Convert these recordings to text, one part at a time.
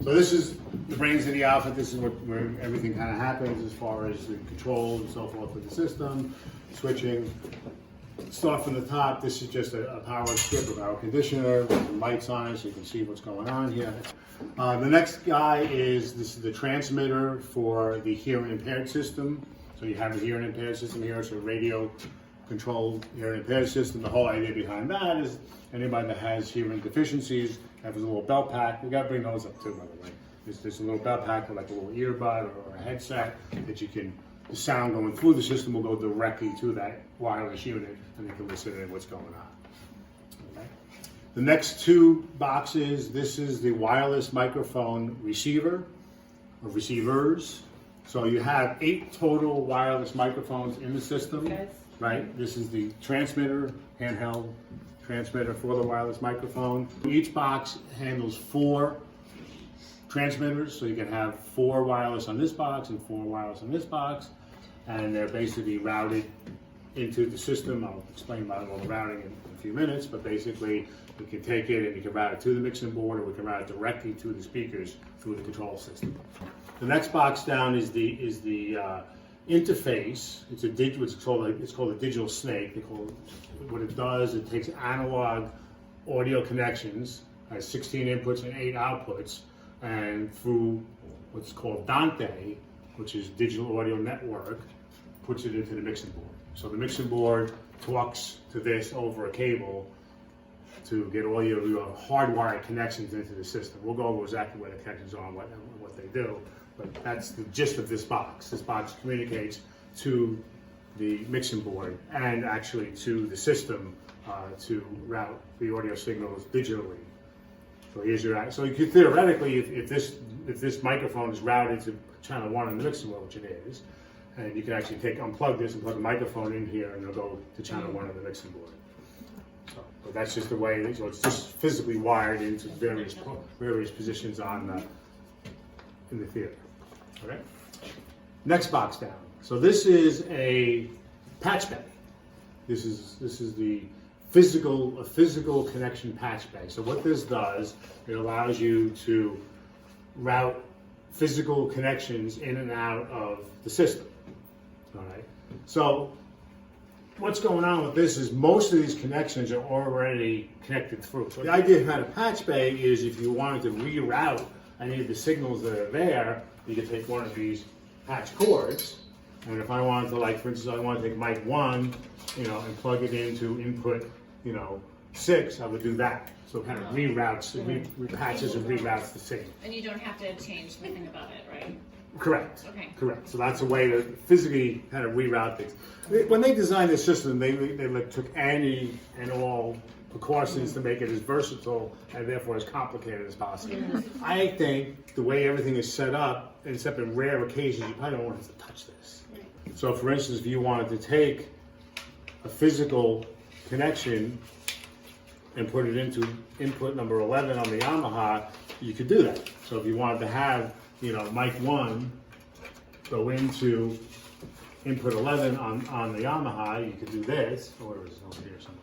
So this is the brains of the outfit. This is where everything kind of happens as far as the controls and so forth of the system, switching. Start from the top. This is just a power strip of our conditioner with the lights on it so you can see what's going on here. The next guy this is the transmitter for the hearing impaired system. So you have the hearing impaired system here. It's a radio controlled hearing impaired system. The whole idea behind that is anybody that has hearing deficiencies have a little belt pack. We got to bring those up too, by the way. There's a little belt pack with like a little earbud or a headset that you can, the sound going through the system will go directly to that wireless unit and they can listen to what's going on. Okay. The next two boxes, this is the wireless microphone receiver or receivers. So you have 8 total wireless microphones in the system. Okay. Right, this is the transmitter, handheld transmitter for the wireless microphone. Each box handles 4 transmitters, so you can have 4 wireless on this box and 4 wireless on this box, and they're basically routed into the system. I'll explain about all the routing in a few minutes, but basically we can take it and we can route it to the mixing board, or we can route it directly to the speakers through the control system. The next box down is the interface. It's called a digital snake. What it does, it takes analog audio connections, has 16 inputs and 8 outputs, and through what's called Dante, which is digital audio network, puts it into the mixing board. So the mixing board talks to this over a cable to get all your hardwired connections into the system. We'll go over exactly where the connections are and what they do. But that's the gist of this box. This box communicates to the mixing board and actually to the system to route the audio signals digitally. So here's your, so you could theoretically, if this microphone is routed to channel 1 on the mixing board, which it is, and you can actually unplug this and plug the microphone in here, and it'll go to channel 1 on the mixing board. So, but that's just the way it is. So it's just physically wired into various positions in the theater. Okay. Next box down. So this is a patch bay. This is the physical connection patch bay. So what this does, it allows you to route physical connections in and out of the system. All right. So what's going on with this is most of these connections are already connected through. So the idea behind a patch bay is if you wanted to reroute any of the signals that are there, you could take one of these patch cords, and if I wanted to, like for instance, I want to take mic 1, and plug it into input, 6, I would do that. So it kind of reroutes, repatches and reroutes the signal. And you don't have to change anything about it, right? Correct. Okay. Correct. So that's a way to physically kind of reroute things. When they designed this system, they took any and all precautions to make it as versatile and therefore as complicated as possible. I think the way everything is set up, except in rare occasions, you probably don't want to have to touch this. So for instance, if you wanted to take a physical connection and put it into input number 11 on the Yamaha, you could do that. So if you wanted to have, mic 1 go into input 11 on the Yamaha, you could do this, or it was over here somewhere.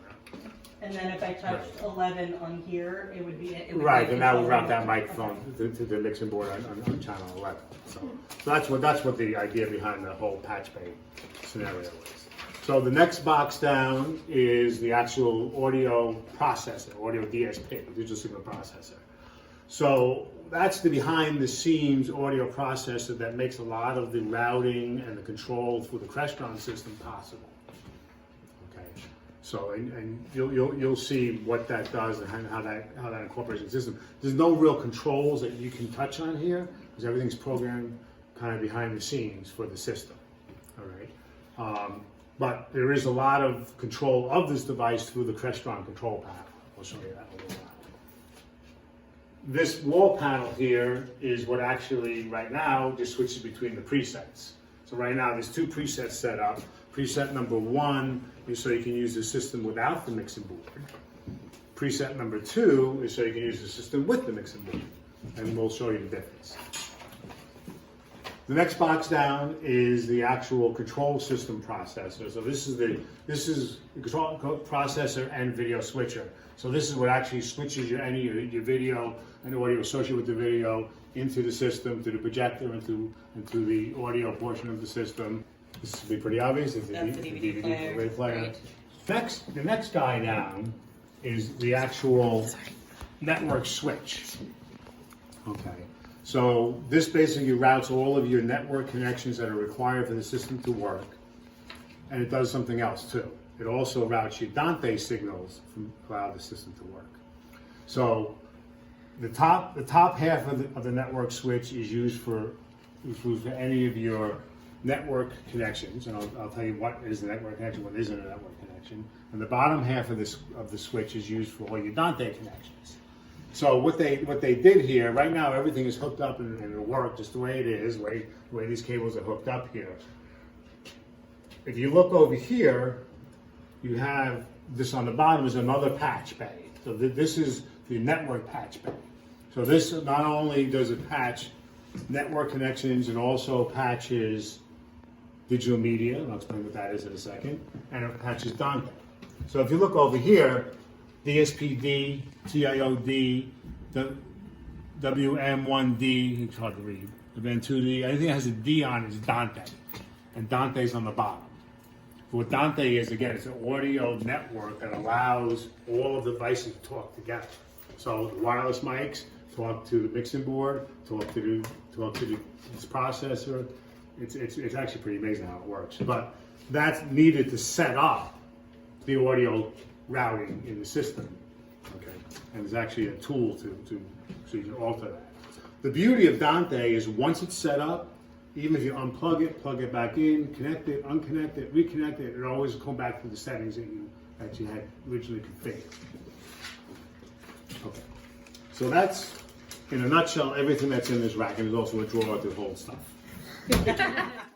And then if I touched 11 on here, it would be right, and that would route that microphone to the mixing board on channel 11. So that's what the idea behind the whole patch bay scenario is. So the next box down is the actual audio processor, audio DSP, digital signal processor. So that's the behind the scenes audio processor that makes a lot of the routing and the control through the Crestron system possible. So, and you'll see what that does and how that incorporates the system. There's no real controls that you can touch on here because everything's programmed kind of behind the scenes for the system. All right, but there is a lot of control of this device through the Crestron control panel. I'll show you that in a little while. This wall panel here is what actually right now just switches between the presets. So right now there's 2 presets set up. Preset number 1 is so you can use the system without the mixing board. Preset number 2 is so you can use the system with the mixing board. And we'll show you the difference. The next box down is the actual control system processor. So this is the control processor and video switcher. So this is what actually switches your video and audio associated with the video into the system, to the projector, into the audio portion of the system. This will be pretty obvious. It's That's the DVD player. Right. The next guy down is the actual network switch. Okay. So this basically routes all of your network connections that are required for the system to work, and it does something else too. It also routes your Dante signals to allow the system to work. So the top half of the network switch is used for any of your network connections, and I'll tell you what is a network connection, what isn't a network connection. And the bottom half of the switch is used for all your Dante connections. So what they did here, right now everything is hooked up and it'll work just the way it is, the way these cables are hooked up here. If you look over here, you have this on the bottom is another patch bay. So this is the network patch bay. So this not only does it patch network connections, it also patches digital media, and I'll explain what that is in a second, and it patches Dante. So if you look over here, DSPD, TIOD, WM1D, it's hard to read, and then 2D, anything that has a D on it is Dante, and Dante's on the bottom. What Dante is, again, it's an audio network that allows all of the devices to talk together. So the wireless mics talk to the mixing board, talk to this processor. It's actually pretty amazing how it works. But that's needed to set up the audio routing in the system. Okay, and there's actually a tool so you can alter that. The beauty of Dante is once it's set up, even if you unplug it, plug it back in, connect it, unconnect it, reconnect it, it always come back to the settings that you had originally configured. Okay, so that's in a nutshell everything that's in this rack, and there's also a drawer to hold stuff.